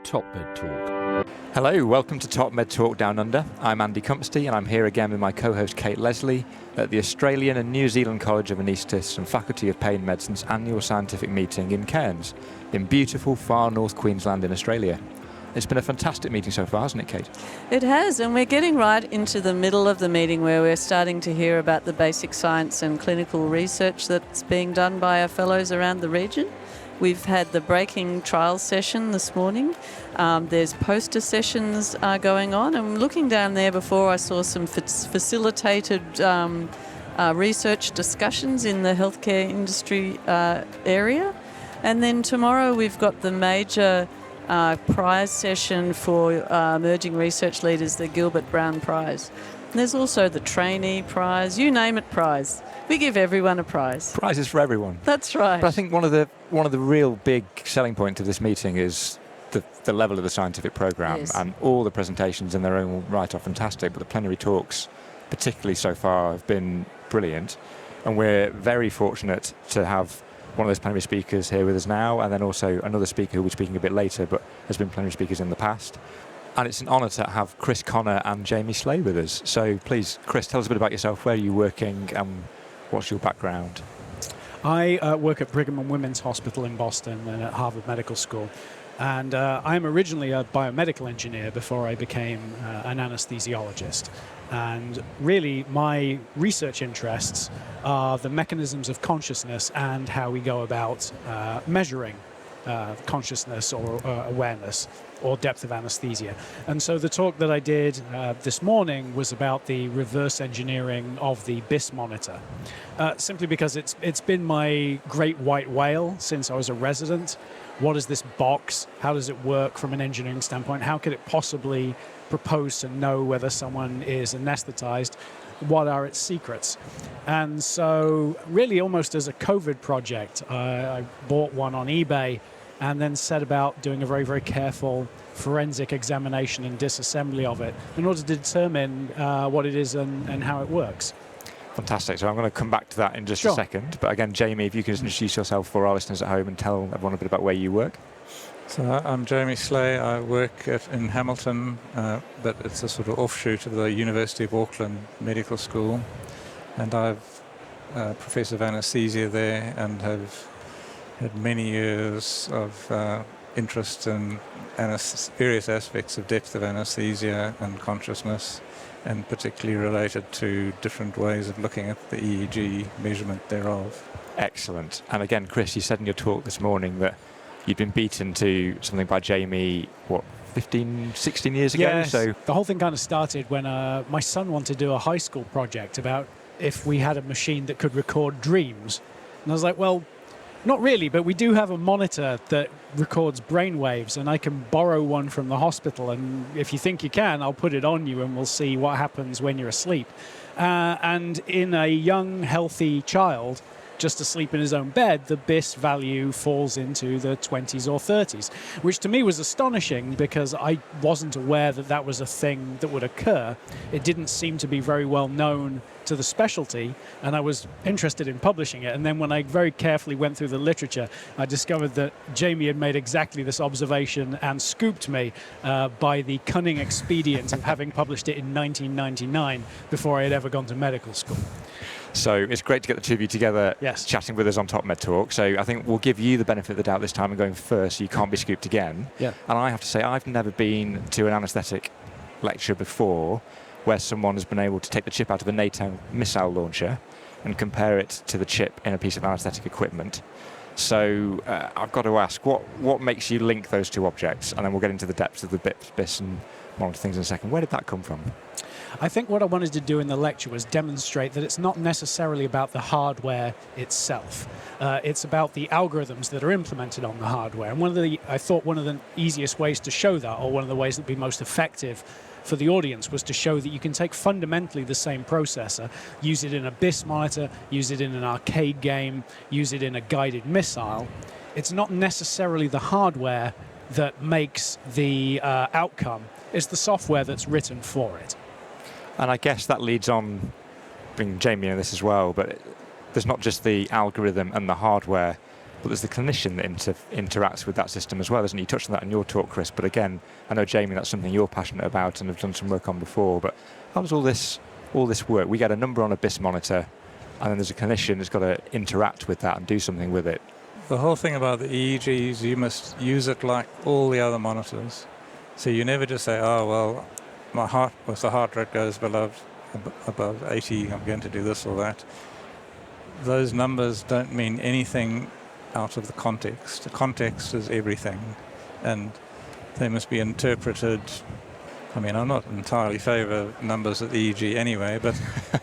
Top Med Talk. Hello, welcome to Top Med Talk Down Under. I'm Andy Cumpstey and I'm here again with my co-host Kate Leslie at the Australian and New Zealand College of Anaesthetists and Faculty of Pain Medicine's annual scientific meeting in Cairns, in beautiful far north Queensland in Australia. It's been a fantastic meeting so far, hasn't it, Kate? It has, and we're getting right into the middle of the meeting where we're starting to hear about the basic science and clinical research that's being done by our fellows around the region. We've had the breaking trial session this morning. There's poster sessions going on, and looking down there before, I saw some facilitated research discussions in the healthcare industry area. And then tomorrow we've got the major prize session for emerging research leaders, the Gilbert Brown Prize. And there's also the trainee prize, you name it prize. We give everyone a prize. Prizes for everyone. That's right. But I think one of the real big selling points of this meeting is the level of the scientific programme. Yes. And all the presentations in their own right are fantastic, but the plenary talks, particularly so far, have been brilliant. And we're very fortunate to have one of those plenary speakers here with us now, and then also another speaker who will be speaking a bit later, but has been plenary speakers in the past. And it's an honour to have Chris Connor and Jamie Sleigh with us. So please, Chris, tell us a bit about yourself. Where are you working and what's your background? I work at Brigham and Women's Hospital in Boston and at Harvard Medical School. And I'm originally a biomedical engineer before I became an anaesthesiologist. And really, my research interests are the mechanisms of consciousness and how we go about measuring consciousness or awareness or depth of anesthesia. And so the talk that I did this morning was about the reverse engineering of the BIS monitor, simply because it's been my great white whale since I was a resident. What is this box? How does it work from an engineering standpoint? How could it possibly propose to know whether someone is anesthetized? What are its secrets? And so really almost as a COVID project, I bought one on eBay and then set about doing a very, very careful forensic examination and disassembly of it in order to determine what it is and how it works. Fantastic. So I'm going to come back to that in just a second. But again, Jamie, if you could introduce yourself for our listeners at home and tell everyone a bit about where you work. So I'm Jamie Sleigh. I work in Hamilton, but it's a sort of offshoot of the University of Auckland Medical School. And I'm Professor of Anaesthesia there and have had many years of interest in various aspects of depth of anaesthesia and consciousness, and particularly related to different ways of looking at the EEG measurement thereof. Excellent. And again, Chris, you said in your talk this morning that you'd been beaten to something by Jamie, 15, 16 years ago? Yes. So the whole thing kind of started when my son wanted to do a high school project about if we had a machine that could record dreams. And I was like, well, not really, but we do have a monitor that records brain waves, and I can borrow one from the hospital, and if you think you can, I'll put it on you and we'll see what happens when you're asleep. And in a young, healthy child, just asleep in his own bed, the BIS value falls into the 20s or 30s, which to me was astonishing because I wasn't aware that that was a thing that would occur. It didn't seem to be very well known to the specialty, and I was interested in publishing it. And then when I very carefully went through the literature, I discovered that Jamie had made exactly this observation and scooped me by the cunning expedient of having published it in 1999 before I had ever gone to medical school. So it's great to get the two of you together, yes, chatting with us on Top Med Talk. So I think we'll give you the benefit of the doubt this time and going first, so you can't be scooped again. Yeah. And I have to say, I've never been to an anaesthetic lecture before where someone has been able to take the chip out of a NATO missile launcher and compare it to the chip in a piece of anaesthetic equipment. So I've got to ask, what makes you link those two objects? And then we'll get into the depths of the BIS and monitor things in a second. Where did that come from? I think what I wanted to do in the lecture was demonstrate that it's not necessarily about the hardware itself. It's about the algorithms that are implemented on the hardware. And I thought one of the easiest ways to show that, or one of the ways that would be most effective for the audience, was to show that you can take fundamentally the same processor, use it in a BIS monitor, use it in an arcade game, use it in a guided missile. It's not necessarily the hardware that makes the outcome. It's the software that's written for it. And I guess that leads on, bringing Jamie in this as well, but there's not just the algorithm and the hardware, but there's the clinician that interacts with that system as well, isn't it? You touched on that in your talk, Chris, but again, I know, Jamie, that's something you're passionate about and have done some work on before, but how does all this work? We get a number on a BIS monitor, and then there's a clinician that's got to interact with that and do something with it. The whole thing about the EEGs, you must use it like all the other monitors. So you never just say, oh, well, if the heart rate goes above 80, I'm going to do this or that. Those numbers don't mean anything out of the context. The context is everything, and they must be interpreted. I mean, I'm not entirely favour of numbers at EEG anyway, but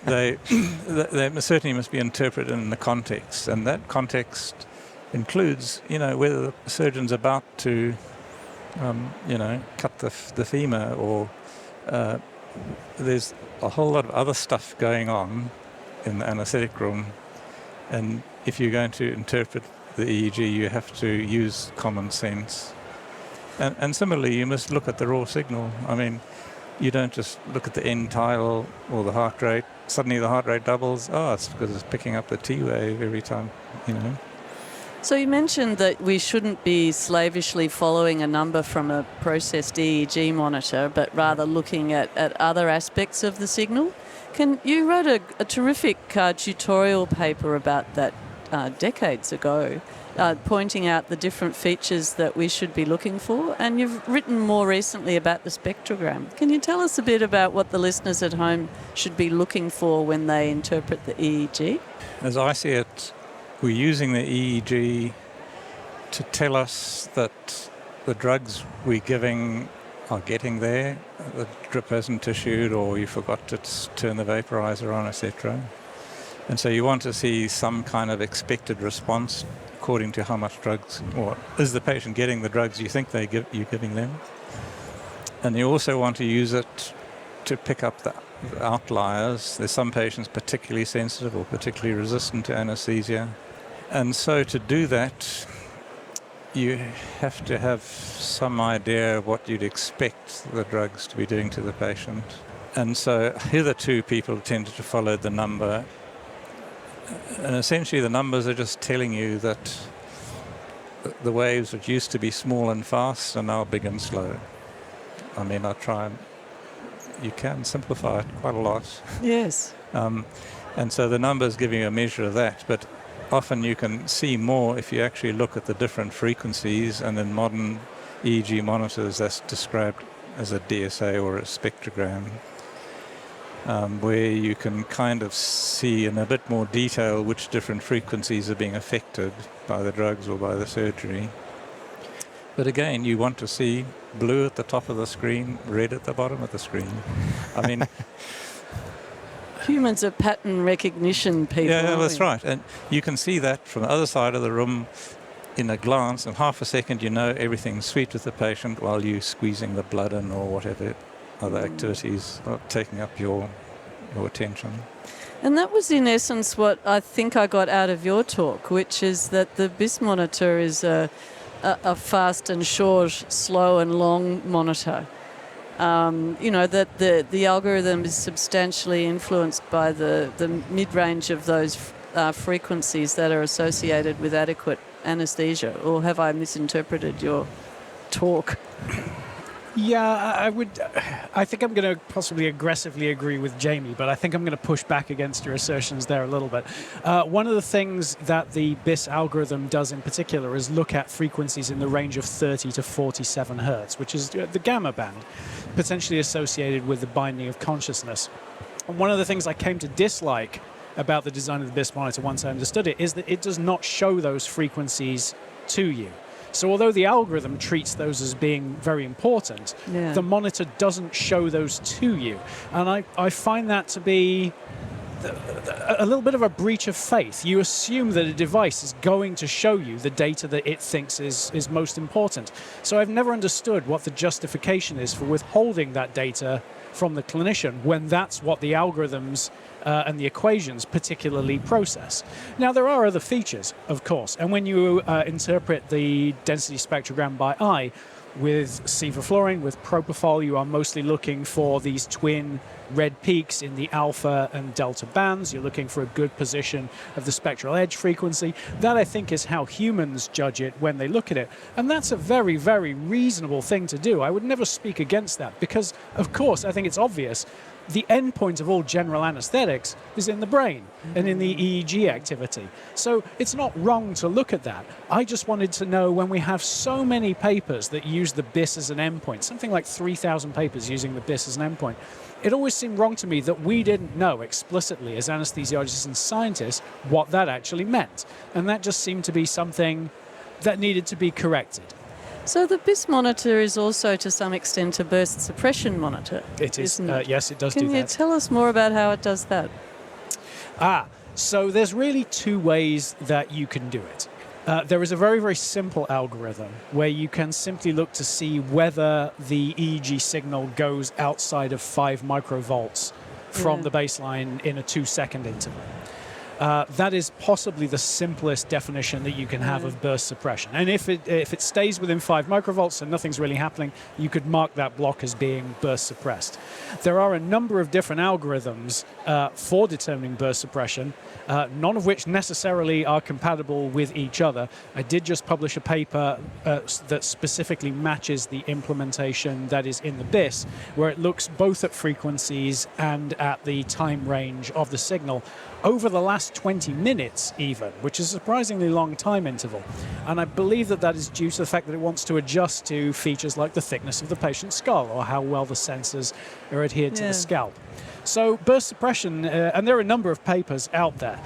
they certainly must be interpreted in the context, and that context includes, whether the surgeon's about to, cut the femur, or there's a whole lot of other stuff going on in the anaesthetic room, and if you're going to interpret the EEG, you have to use common sense. And similarly, you must look at the raw signal. I mean, you don't just look at the end tile or the heart rate. Suddenly the heart rate doubles. Oh, it's because it's picking up the T wave every time, So you mentioned that we shouldn't be slavishly following a number from a processed EEG monitor, but rather looking at other aspects of the signal. You wrote a terrific tutorial paper about that decades ago, pointing out the different features that we should be looking for, and you've written more recently about the spectrogram. Can you tell us a bit about what the listeners at home should be looking for when they interpret the EEG? As I see it, we're using the EEG to tell us that the drugs we're giving are getting there, the drip hasn't issued, or you forgot to turn the vaporizer on, etc. And so you want to see some kind of expected response according to how much drugs, or is the patient getting the drugs you think you're giving them? And you also want to use it to pick up the outliers. There's some patients particularly sensitive or particularly resistant to anesthesia. And so to do that, you have to have some idea of what you'd expect the drugs to be doing to the patient. And so hitherto people tended to follow the number. And essentially the numbers are just telling you that the waves which used to be small and fast are now big and slow. I mean, you can simplify it quite a lot. Yes. And so the numbers give you a measure of that, but often you can see more if you actually look at the different frequencies, and in modern EEG monitors that's described as a DSA or a spectrogram, where you can kind of see in a bit more detail which different frequencies are being affected by the drugs or by the surgery. But again, you want to see blue at the top of the screen, red at the bottom of the screen. I mean... Humans are pattern recognition people. Yeah, that's right. And you can see that from the other side of the room in a glance. In half a second, you know everything's sweet with the patient while you're squeezing the blood in or whatever other activities are taking up your attention. And that was in essence what I think I got out of your talk, which is that the BIS monitor is a fast and short, slow and long monitor. That the algorithm is substantially influenced by the mid-range of those frequencies that are associated with adequate anaesthesia. Or have I misinterpreted your talk? Yeah, I think I'm going to possibly aggressively agree with Jamie, but I think I'm going to push back against your assertions there a little bit. One of the things that the BIS algorithm does in particular is look at frequencies in the range of 30 to 47 hertz, which is the gamma band, potentially associated with the binding of consciousness. And one of the things I came to dislike about the design of the BIS monitor once I understood it is that it does not show those frequencies to you. So although the algorithm treats those as being very important, the monitor doesn't show those to you. And I find that to be a little bit of a breach of faith. You assume that a device is going to show you the data that it thinks is most important. So I've never understood what the justification is for withholding that data from the clinician when that's what the algorithms and the equations particularly process. Now, there are other features, of course, and when you interpret the density spectrogram by eye, With sevoflurane, with propofol, you are mostly looking for these twin red peaks in the alpha and delta bands. You're looking for a good position of the spectral edge frequency. That, I think, is how humans judge it when they look at it. And that's a very, very reasonable thing to do. I would never speak against that because, of course, I think it's obvious. The end point of all general anesthetics is in the brain and in the EEG activity. So it's not wrong to look at that. I just wanted to know, when we have so many papers that use the BIS as an endpoint, something like 3,000 papers using the BIS as an endpoint, it always seemed wrong to me that we didn't know explicitly as anesthesiologists and scientists what that actually meant. And that just seemed to be something that needed to be corrected. So the BIS monitor is also to some extent a burst suppression monitor. It is, isn't it? yes, it does do that. Can you tell us more about how it does that? So there's really two ways that you can do it. There is a very, very simple algorithm where you can simply look to see whether the EEG signal goes outside of 5 microvolts from the baseline in a 2-second interval. That is possibly the simplest definition that you can have of burst suppression. And if it stays within 5 microvolts and nothing's really happening, you could mark that block as being burst suppressed. There are a number of different algorithms for determining burst suppression, none of which necessarily are compatible with each other. I did just publish a paper that specifically matches the implementation that is in the BIS, where it looks both at frequencies and at the time range of the signal over the last 20 minutes even, which is a surprisingly long time interval. And I believe that that is due to the fact that it wants to adjust to features like the thickness of the patient's skull or how well the sensors are adhered to the scalp. So burst suppression, and there are a number of papers out there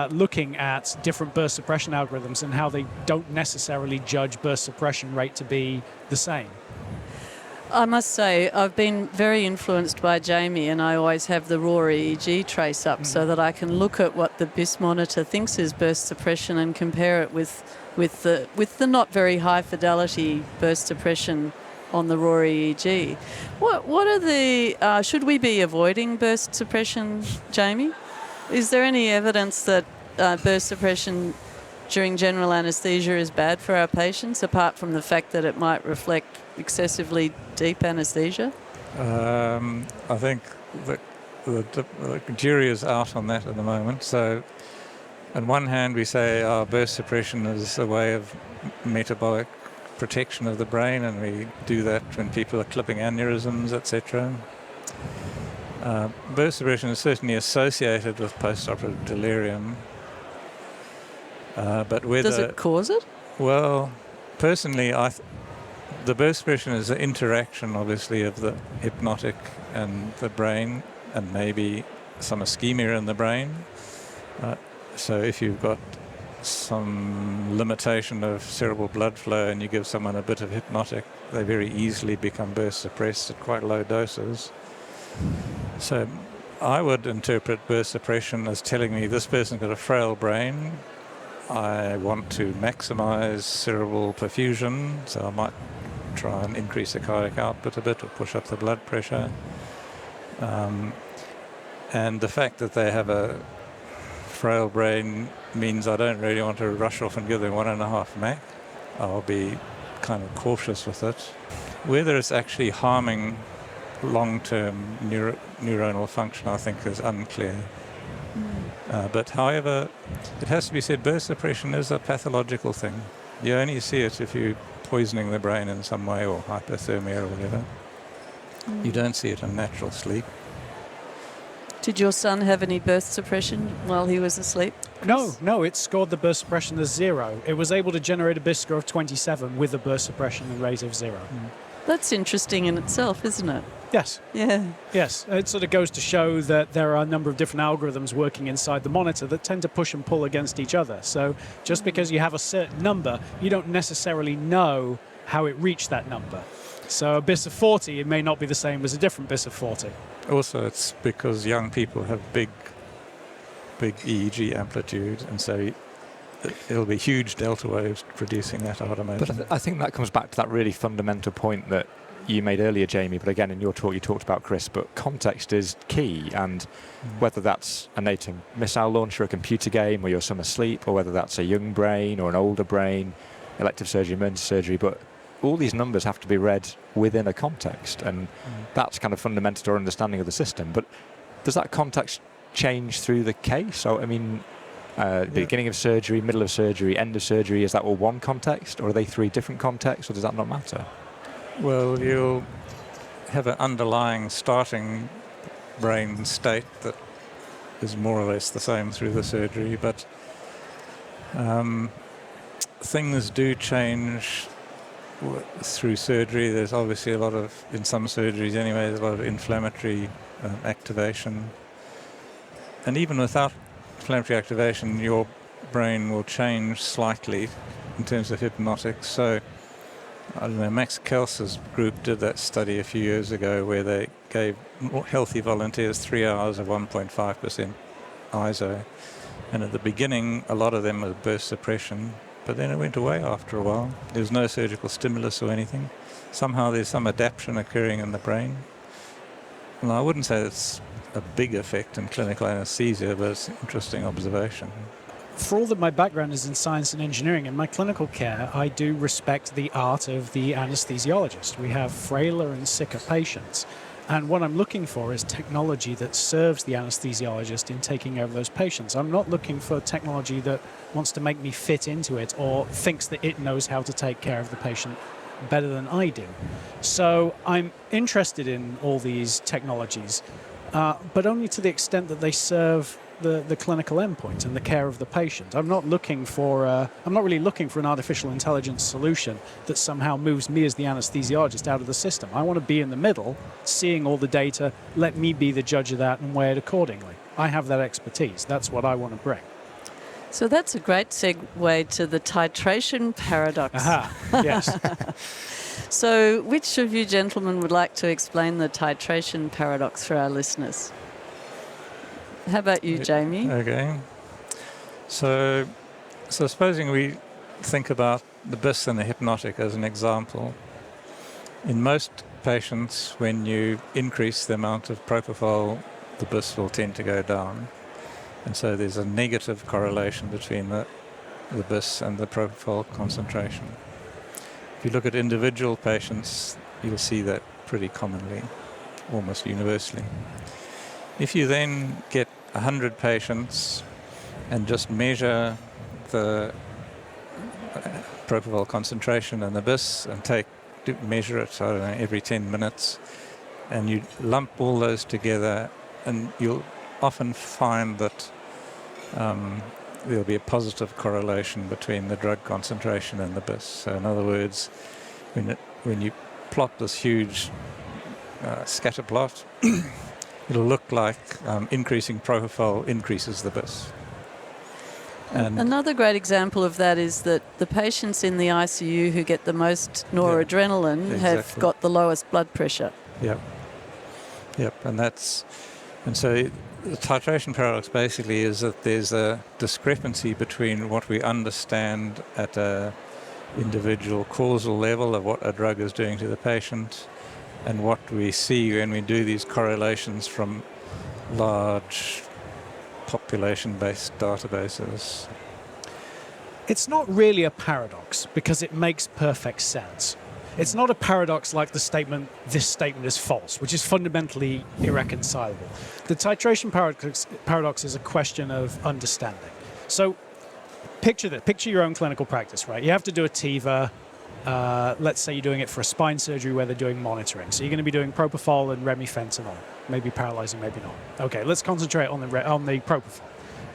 looking at different burst suppression algorithms and how they don't necessarily judge burst suppression rate to be the same. I must say, I've been very influenced by Jamie, and I always have the raw EEG trace up so that I can look at what the BIS monitor thinks is burst suppression and compare it with the not very high fidelity burst suppression on the raw EEG. What are the should we be avoiding burst suppression, Jamie? Is there any evidence that burst suppression during general anaesthesia is bad for our patients, apart from the fact that it might reflect excessively deep anaesthesia? I think the jury is out on that at the moment. So on one hand we say burst suppression is a way of metabolic protection of the brain, and we do that when people are clipping aneurysms, etc. Burst suppression is certainly associated with postoperative delirium. But whether... Does it cause it? Well, personally, the burst suppression is an interaction, obviously, of the hypnotic and the brain, and maybe some ischemia in the brain. So if you've got some limitation of cerebral blood flow and you give someone a bit of hypnotic, they very easily become burst suppressed at quite low doses. So I would interpret burst suppression as telling me this person's got a frail brain. I want to maximize cerebral perfusion, so I might try and increase the cardiac output a bit or push up the blood pressure. And the fact that they have a frail brain means I don't really want to rush off and give them 1.5 Mach. I'll be kind of cautious with it. Whether it's actually harming long-term neuronal function, I think, is unclear. But however, it has to be said, burst suppression is a pathological thing. You only see it if you're poisoning the brain in some way, or hypothermia or whatever. You don't see it in natural sleep. Did your son have any burst suppression while he was asleep? No, it scored the burst suppression as 0. It was able to generate a BIS score of 27 with a burst suppression rate of 0. That's interesting in itself, isn't it? Yes. Yeah. Yes, it sort of goes to show that there are a number of different algorithms working inside the monitor that tend to push and pull against each other. So just because you have a certain number, you don't necessarily know how it reached that number. So a BIS of 40, it may not be the same as a different BIS of 40. Also, it's because young people have big EEG amplitude, and so it'll be huge delta waves producing that, I would imagine. But I think that comes back to that really fundamental point that you made earlier, Jamie, but again in your talk you talked about, Chris, but context is key, and whether that's a native missile launch or a computer game or you're some asleep, or whether that's a young brain or an older brain, elective surgery, emergency surgery, but all these numbers have to be read within a context, and that's kind of fundamental to our understanding of the system. But does that context change through the case? So, I mean, beginning of surgery, middle of surgery, end of surgery, is that all one context, or are they three different contexts, or does that not matter? Well, you'll have an underlying starting brain state that is more or less the same through the surgery, but things do change through surgery. There's obviously a lot of, in some surgeries anyway, there's a lot of inflammatory activation. And even without inflammatory activation, your brain will change slightly in terms of hypnotics. So, I don't know, Max Kels's group did that study a few years ago where they gave healthy volunteers 3 hours of 1.5% ISO. And at the beginning, a lot of them was burst suppression, but then it went away after a while. There was no surgical stimulus or anything. Somehow there's some adaptation occurring in the brain. And I wouldn't say it's a big effect in clinical anesthesia, but it's an interesting observation. For all that my background is in science and engineering, in my clinical care, I do respect the art of the anesthesiologist. We have frailer and sicker patients. And what I'm looking for is technology that serves the anesthesiologist in taking over those patients. I'm not looking for technology that wants to make me fit into it or thinks that it knows how to take care of the patient better than I do. So I'm interested in all these technologies, but only to the extent that they serve the clinical endpoint and the care of the patient. I'm not really looking for an artificial intelligence solution that somehow moves me as the anesthesiologist out of the system. I want to be in the middle, seeing all the data, let me be the judge of that and weigh it accordingly. I have that expertise. That's what I want to bring. So that's a great segue to the titration paradox. Aha, yes. So which of you gentlemen would like to explain the titration paradox for our listeners? How about you, Jamie? Okay. So supposing we think about the BIS and the hypnotic as an example. In most patients, when you increase the amount of propofol, the BIS will tend to go down. And so there's a negative correlation between the BIS and the propofol concentration. If you look at individual patients, you'll see that pretty commonly, almost universally. If you then get 100 patients and just measure the propofol concentration and the BIS and measure it, I don't know, every 10 minutes, and you lump all those together, and you'll often find that there'll be a positive correlation between the drug concentration and the BIS. So in other words, when you plot this huge scatter plot, it'll look like increasing propofol increases the BIS. And another great example of that is that the patients in the ICU who get the most noradrenaline have got the lowest blood pressure. Yep. And so the titration paradox basically is that there's a discrepancy between what we understand at a individual causal level of what a drug is doing to the patient and what we see when we do these correlations from large population-based databases. It's not really a paradox because it makes perfect sense. It's not a paradox like the statement, this statement is false, which is fundamentally irreconcilable. The titration paradox is a question of understanding. So picture your own clinical practice, right? You have to do a TIVA. Let's say you're doing it for a spine surgery where they're doing monitoring. So you're going to be doing propofol and remifentanil, maybe paralyzing, maybe not. Okay, let's concentrate on the propofol.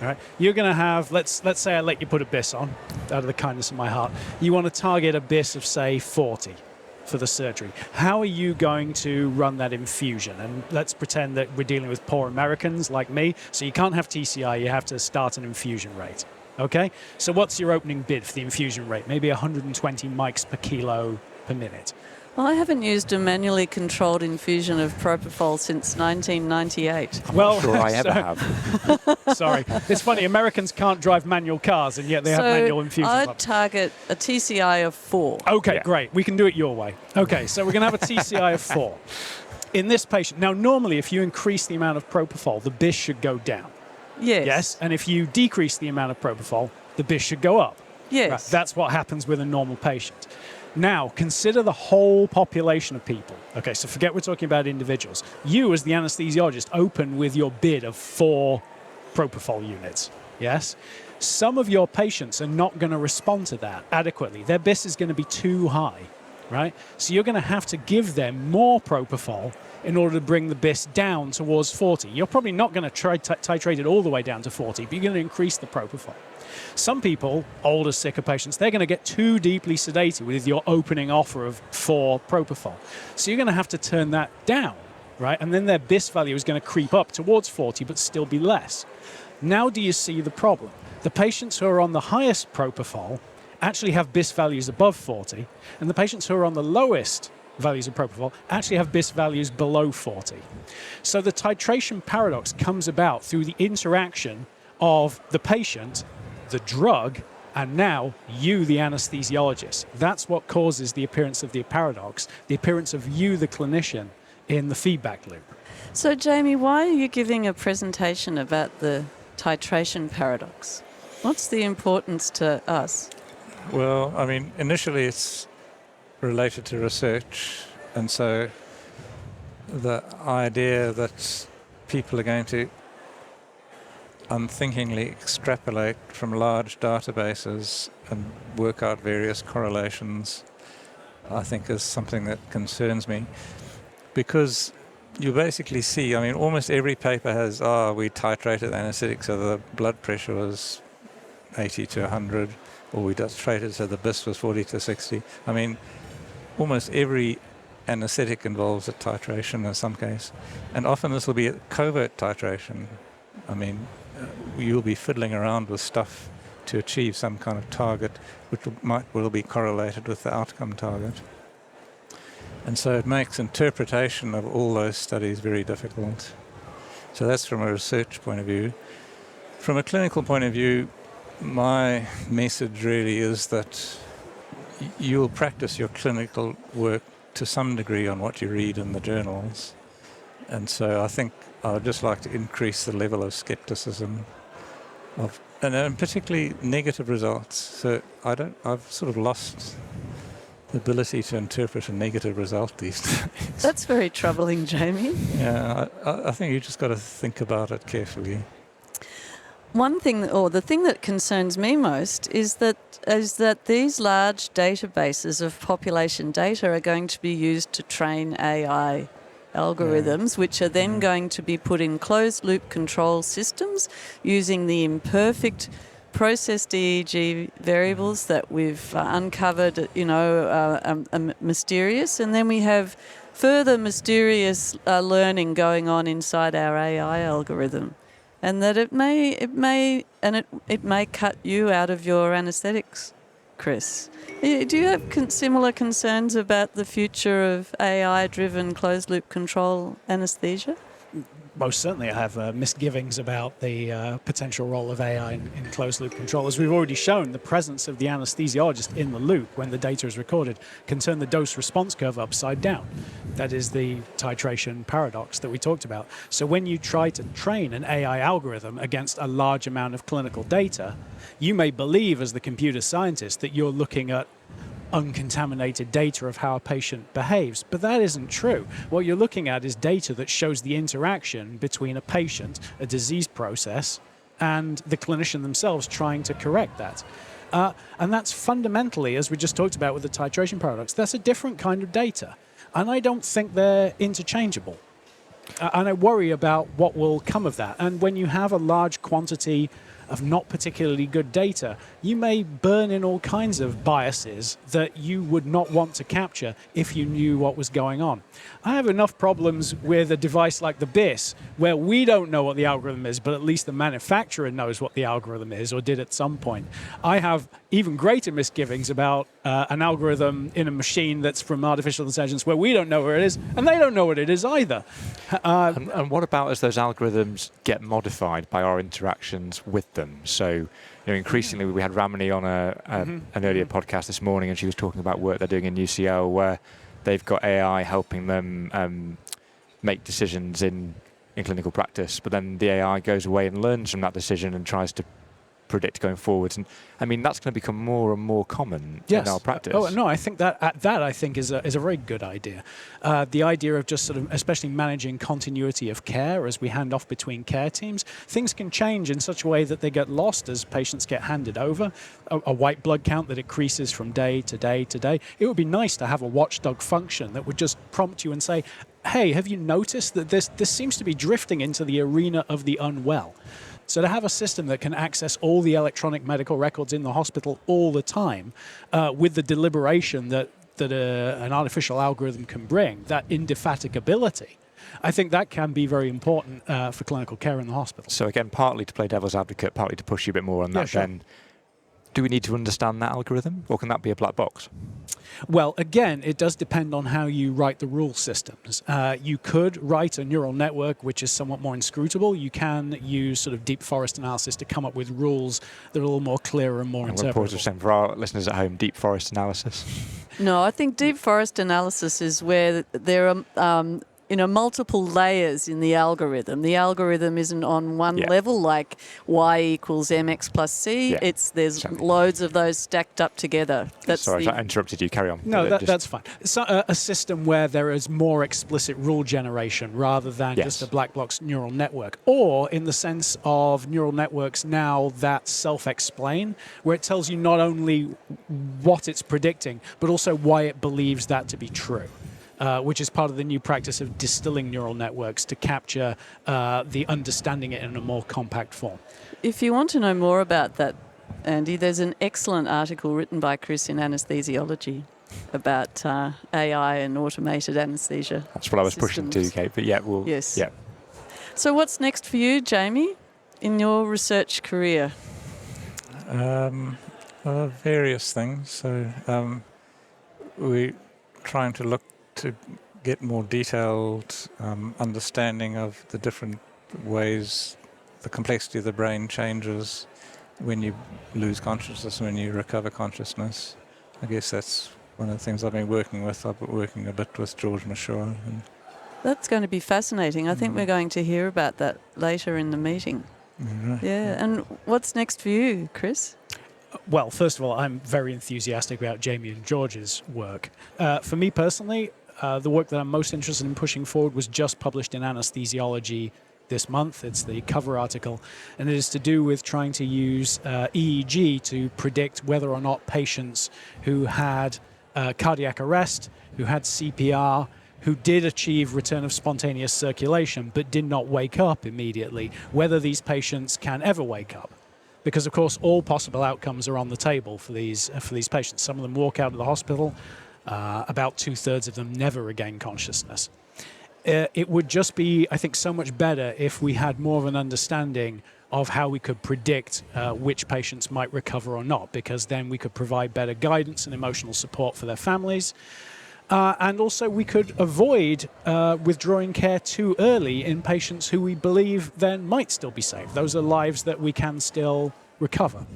All right, you're going to have, let's say I let you put a BIS on, out of the kindness of my heart. You want to target a BIS of, say, 40 for the surgery. How are you going to run that infusion? And let's pretend that we're dealing with poor Americans like me, so you can't have TCI, you have to start an infusion rate. Okay, so what's your opening bid for the infusion rate? Maybe 120 mics per kilo per minute. Well, I haven't used a manually controlled infusion of propofol since 1998. Well, sure I ever have. Sorry. It's funny, Americans can't drive manual cars, and yet they have manual infusion I'd clubs. target a TCI of 4. Okay, great. We can do it your way. Okay, so we're going to have a TCI of 4. In this patient, now normally if you increase the amount of propofol, the BIS should go down. Yes. Yes, and if you decrease the amount of propofol, the BIS should go up. Yes. Right, that's what happens with a normal patient. Now, consider the whole population of people. Okay, so forget we're talking about individuals. You, as the anesthesiologist, open with your bid of 4 propofol units, yes? Some of your patients are not going to respond to that adequately. Their BIS is going to be too high, right? So you're going to have to give them more propofol in order to bring the BIS down towards 40. You're probably not going to titrate it all the way down to 40, but you're going to increase the propofol. Some people, older, sicker patients, they're going to get too deeply sedated with your opening offer of 4 propofol. So you're going to have to turn that down, right? And then their BIS value is going to creep up towards 40, but still be less. Now do you see the problem? The patients who are on the highest propofol actually have BIS values above 40, and the patients who are on the lowest values of propofol actually have BIS values below 40. So the titration paradox comes about through the interaction of the patient, the drug, and now you, the anesthesiologist. That's what causes the appearance of the paradox, the appearance of you, the clinician, in the feedback loop. So, Jamie, why are you giving a presentation about the titration paradox? What's the importance to us? Well, I mean, initially it's related to research, and so the idea that people are going to unthinkingly extrapolate from large databases and work out various correlations, I think is something that concerns me, because you basically see, I mean, almost every paper has, we titrated anesthetic so the blood pressure was 80 to 100, or we titrated so the BIS was 40 to 60. I mean, almost every anesthetic involves a titration in some case, and often this will be a covert titration. I mean, you'll be fiddling around with stuff to achieve some kind of target, which will be correlated with the outcome target. And so it makes interpretation of all those studies very difficult. So that's from a research point of view. From a clinical point of view, my message really is that you'll practice your clinical work to some degree on what you read in the journals. And so I think I would just like to increase the level of skepticism and particularly negative results. So I've sort of lost the ability to interpret a negative result these days. That's very troubling, Jamie. Yeah, I think you just got to think about it carefully. One thing, or the thing that concerns me most, is that these large databases of population data are going to be used to train AI algorithms, which are then going to be put in closed-loop control systems using the imperfect processed EEG variables that we've uncovered, mysterious, and then we have further mysterious learning going on inside our AI algorithm. And that it may cut you out of your anaesthetics, Chris. Do you have similar concerns about the future of AI-driven closed-loop control anaesthesia? Most certainly I have misgivings about the potential role of AI in closed-loop control. As we've already shown, the presence of the anesthesiologist in the loop when the data is recorded can turn the dose-response curve upside down. That is the titration paradox that we talked about. So when you try to train an AI algorithm against a large amount of clinical data, you may believe as the computer scientist that you're looking at uncontaminated data of how a patient behaves, but that isn't true. What you're looking at is data that shows the interaction between a patient, a disease process, and the clinician themselves trying to correct that. And that's fundamentally, as we just talked about with the titration paradox, that's a different kind of data. And I don't think they're interchangeable. And I worry about what will come of that. And when you have a large quantity of not particularly good data, you may burn in all kinds of biases that you would not want to capture if you knew what was going on. I have enough problems with a device like the BIS, where we don't know what the algorithm is, but at least the manufacturer knows what the algorithm is, or did at some point. I have even greater misgivings about an algorithm in a machine that's from artificial intelligence where we don't know where it is, and they don't know what it is either. And what about as those algorithms get modified by our interactions with them? So, increasingly we had Ramani on an earlier podcast this morning, and she was talking about work they're doing in UCL where they've got AI helping them make decisions in clinical practice, but then the AI goes away and learns from that decision and tries to predict going forwards. And I mean, that's going to become more and more common in our practice. Oh no, I think that I think is a very good idea. The idea of just sort of, especially managing continuity of care as we hand off between care teams, things can change in such a way that they get lost as patients get handed over. A white blood count that increases from day to day to day. It would be nice to have a watchdog function that would just prompt you and say, hey, have you noticed that this seems to be drifting into the arena of the unwell? So to have a system that can access all the electronic medical records in the hospital all the time, with the deliberation that an artificial algorithm can bring, that indefatigability, I think that can be very important for clinical care in the hospital. So again, partly to play devil's advocate, partly to push you a bit more on that, sure. Then do we need to understand that algorithm, or can that be a black box? Well, again, it does depend on how you write the rule systems. You could write a neural network which is somewhat more inscrutable. You can use sort of deep forest analysis to come up with rules that are a little more clear and more interpretable. For our listeners at home, deep forest analysis. No, I think deep forest analysis is where there are multiple layers in the algorithm. The algorithm isn't on one level, like y equals mx plus c. Yeah. There's loads of those stacked up together. Sorry, if I interrupted you, carry on. No, that's fine. It's a system where there is more explicit rule generation rather than just a black box neural network. Or in the sense of neural networks now that self-explain, where it tells you not only what it's predicting, but also why it believes that to be true. Which is part of the new practice of distilling neural networks to capture the understanding it in a more compact form. If you want to know more about that, Andy, there's an excellent article written by Chris in Anaesthesiology about AI and automated anaesthesia. That's what I was systems. pushing to, Kate, but Yes. So what's next for you, Jamie, in your research career? Various things. So we're trying to look to get more detailed understanding of the different ways the complexity of the brain changes when you lose consciousness and when you recover consciousness. I guess that's one of the things I've been working with. I've been working a bit with George Mashua. That's going to be fascinating. I think we're going to hear about that later in the meeting. Right. Yeah, and what's next for you, Chris? Well, first of all, I'm very enthusiastic about Jamie and George's work. For me personally, the work that I'm most interested in pushing forward was just published in Anaesthesiology this month. It's the cover article, and it is to do with trying to use EEG to predict whether or not patients who had cardiac arrest, who had CPR, who did achieve return of spontaneous circulation but did not wake up immediately, whether these patients can ever wake up. Because, of course, all possible outcomes are on the table for these patients. Some of them walk out of the hospital. About 2/3 of them never regain consciousness. It would just be, I think, so much better if we had more of an understanding of how we could predict which patients might recover or not, because then we could provide better guidance and emotional support for their families. And also we could avoid withdrawing care too early in patients who we believe then might still be saved. Those are lives that we can still recover.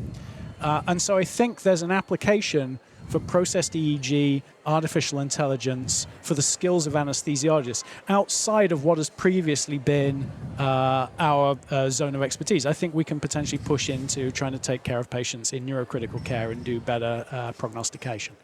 And so I think there's an application for processed EEG, artificial intelligence, for the skills of anesthesiologists outside of what has previously been our zone of expertise. I think we can potentially push into trying to take care of patients in neurocritical care and do better prognostication.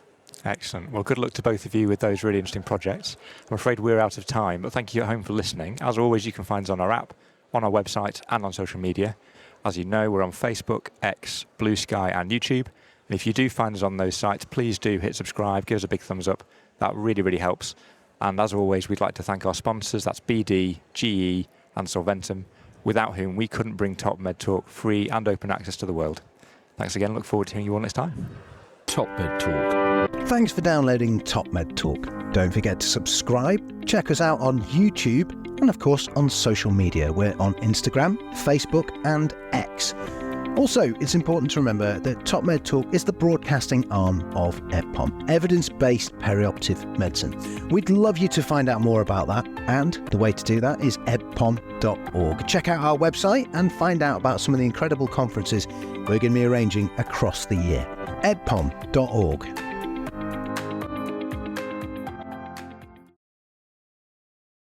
Excellent. Well, good luck to both of you with those really interesting projects. I'm afraid we're out of time, but thank you at home for listening. As always, you can find us on our app, on our website, and on social media. As you know, we're on Facebook, X, Blue Sky, and YouTube. And if you do find us on those sites, please do hit subscribe, give us a big thumbs up. That really, really helps. And as always, we'd like to thank our sponsors. That's BD, GE, and Solventum, without whom we couldn't bring Top Med Talk free and open access to the world. Thanks again. Look forward to hearing you all next time. Top Med Talk. Thanks for downloading Top Med Talk. Don't forget to subscribe, check us out on YouTube, and of course on social media. We're on Instagram, Facebook, and X. Also, it's important to remember that Top Med Talk is the broadcasting arm of EBPOM, evidence-based perioperative medicine. We'd love you to find out more about that, and the way to do that is ebpom.org. Check out our website and find out about some of the incredible conferences we're going to be arranging across the year. ebpom.org.